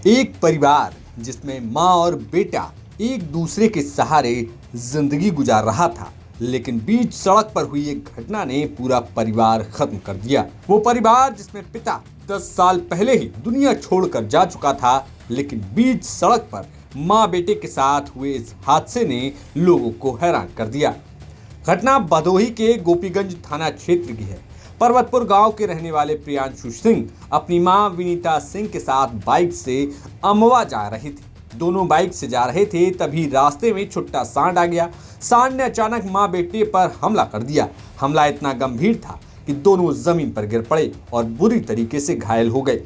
एक परिवार जिसमें माँ और बेटा एक दूसरे के सहारे जिंदगी गुजार रहा था, लेकिन बीच सड़क पर हुई एक घटना ने पूरा परिवार खत्म कर दिया। वो परिवार जिसमें पिता 10 साल पहले ही दुनिया छोड़कर जा चुका था, लेकिन बीच सड़क पर माँ बेटे के साथ हुए इस हादसे ने लोगों को हैरान कर दिया। घटना भदोही के गोपीगंज थाना क्षेत्र की है। पर्वतपुर गांव के रहने वाले प्रियांशु सिंह अपनी मां विनीता सिंह के साथ बाइक से अमवा जा रहे थे। दोनों बाइक से जा रहे थे, तभी रास्ते में छुट्टा सांड आ गया। सांड ने अचानक मां बेटे पर हमला कर दिया। हमला इतना गंभीर था कि दोनों जमीन पर गिर पड़े और बुरी तरीके से घायल हो गए।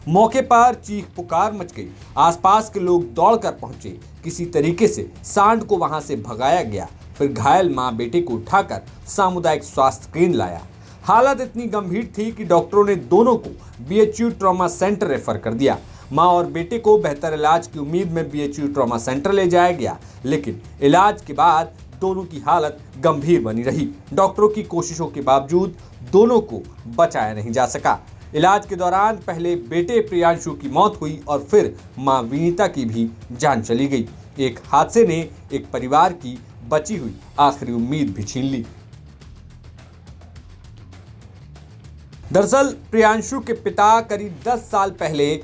मौके पर चीख पुकार मच गई। आसपास के लोग दौड़कर पहुंचे। किसी तरीके से सांड को वहां से भगाया गया। फिर घायल मां बेटे को उठाकर सामुदायिक स्वास्थ्य केंद्र लाया। हालत इतनी गंभीर थी कि डॉक्टरों ने दोनों को बीएचयू ट्रॉमा सेंटर रेफर कर दिया। मां और बेटे को बेहतर इलाज की उम्मीद में बीएचयू ट्रॉमा सेंटर ले जाया गया, लेकिन इलाज के बाद दोनों की हालत गंभीर बनी रही। डॉक्टरों की कोशिशों के बावजूद दोनों को बचाया नहीं जा सका। इलाज के दौरान पहले बेटे प्रियांशु की मौत हुई और फिर मां विनीता की भी जान चली गई। एक हादसे ने एक परिवार की बची हुई आखिरी उम्मीद भी छीन ली। दरअसल प्रियांशु के पिता करीब 10 साल पहले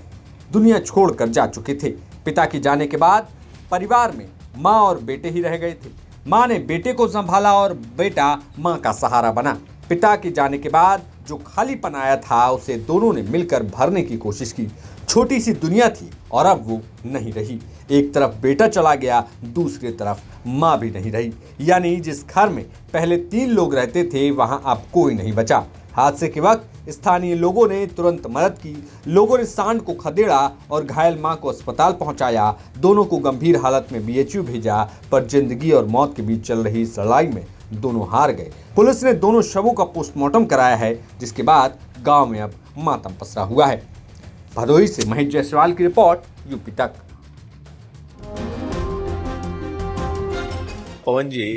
दुनिया छोड़कर जा चुके थे। पिता के जाने के बाद परिवार में मां और बेटे ही रह गए थे। मां ने बेटे को संभाला और बेटा मां का सहारा बना। पिता के जाने के बाद जो खालीपन आया था, उसे दोनों ने मिलकर भरने की कोशिश की। छोटी सी दुनिया थी और अब वो नहीं रही। एक तरफ बेटा चला गया, दूसरी तरफ मां भी नहीं रही। यानी जिस घर में पहले 3 लोग रहते थे, वहां अब कोई नहीं बचा। हादसे के वक्त स्थानीय लोगों ने तुरंत मदद की। लोगों ने सांड को खदेड़ा और घायल मां को अस्पताल पहुंचाया। दोनों को गंभीर हालत में बीएचयू भेजा, पर जिंदगी और मौत के बीच चल रही इस लड़ाई में दोनों हार गए। पुलिस ने दोनों शवों का पोस्टमार्टम कराया है, जिसके बाद गांव में अब मातम पसरा हुआ है। भदोही से महेश जायसवाल की रिपोर्ट, यूपी तक। पवन जी,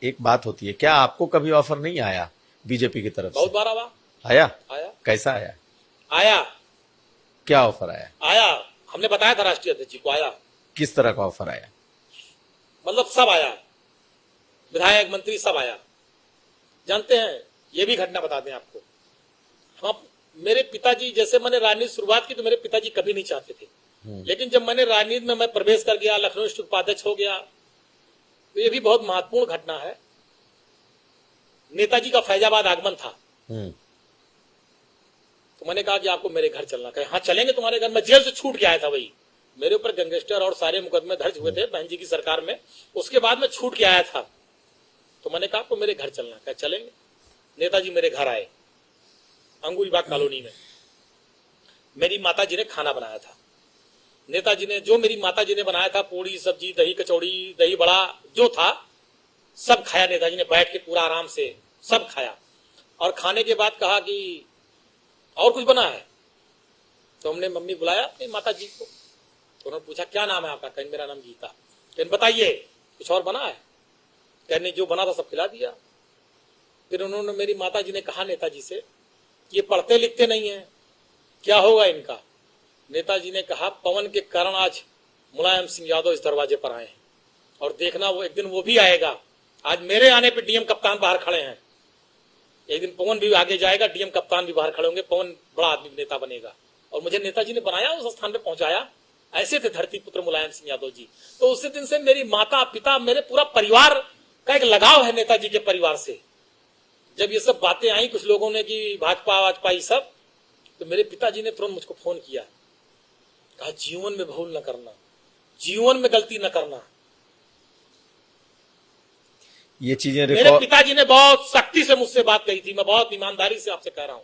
एक बात होती है, क्या आपको कभी ऑफर नहीं आया बीजेपी की तरफ से? बहुत बार आया। आया। कैसा आया? आया। क्या ऑफर आया? आया, हमने बताया था राष्ट्रीय अध्यक्ष जी को। आया। किस तरह का ऑफर आया? मतलब सब आया, विधायक मंत्री सब आया। जानते हैं, ये भी घटना बता दें आपको। हम मेरे पिताजी, जैसे मैंने राजनीति शुरुआत की तो मेरे पिताजी कभी नहीं चाहते थे, लेकिन जब मैंने राजनीति में मैं प्रवेश कर गया, लखनऊ स्थित उपाध्यक्ष हो गया, तो ये भी बहुत महत्वपूर्ण घटना है। नेताजी का फैजाबाद आगमन था, तो मैंने कहा कि आपको मेरे घर चलना। कहे हाँ चलेंगे तुम्हारे घर। मैं जेल से छूट के आया था, वही मेरे ऊपर गैंगस्टर और सारे मुकदमे दर्ज हुए थे बहन जी की सरकार में। उसके बाद मैं छूट के आया था, तो मैंने कहा आपको मेरे घर चलना। कहे चलेंगे। नेताजी मेरे घर आए, अंगूरीबाग कॉलोनी में। मेरी माता जी ने खाना बनाया था। नेताजी ने, जो मेरी माता जी ने बनाया था, पूड़ी सब्जी, दही कचौड़ी, दही बड़ा जो था, सब खाया। नेताजी ने बैठ के पूरा आराम से सब खाया, और खाने के बाद कहा कि और कुछ बना है। तो हमने मम्मी बुलाया अपनी माता जी को, तो उन्होंने पूछा क्या नाम है आपका? कहीं मेरा नाम गीता। कहीं बताइए कुछ और बना है? कहने जो बना था सब खिला दिया। फिर उन्होंने, मेरी माता जी ने कहा नेताजी से, ये पढ़ते लिखते नहीं है, क्या होगा इनका? नेताजी ने कहा पवन के कारण आज मुलायम सिंह यादव इस दरवाजे पर आए हैं, और देखना वो एक दिन वो भी आएगा। आज मेरे आने पे डीएम कप्तान बाहर खड़े हैं, एक दिन पवन भी आगे जाएगा, डीएम कप्तान भी बाहर खड़े होंगे, पवन बड़ा आदमी नेता बनेगा। और मुझे नेताजी ने बनाया, उस स्थान पे पहुंचाया। ऐसे थे धरती पुत्र मुलायम सिंह यादव जी। तो उसी दिन से मेरी माता पिता, मेरे पूरा परिवार का एक लगाव है नेताजी के परिवार से। जब ये सब बातें आई कुछ लोगों ने कि भाजपा वाजपा ये सब, तो मेरे पिताजी ने तुरंत मुझको फोन किया, कहा जीवन में भूल न करना, जीवन में गलती न करना। ये चीजें मेरे पिताजी ने बहुत सख्ती से मुझसे बात कही थी। मैं बहुत ईमानदारी से आपसे कह रहा हूं।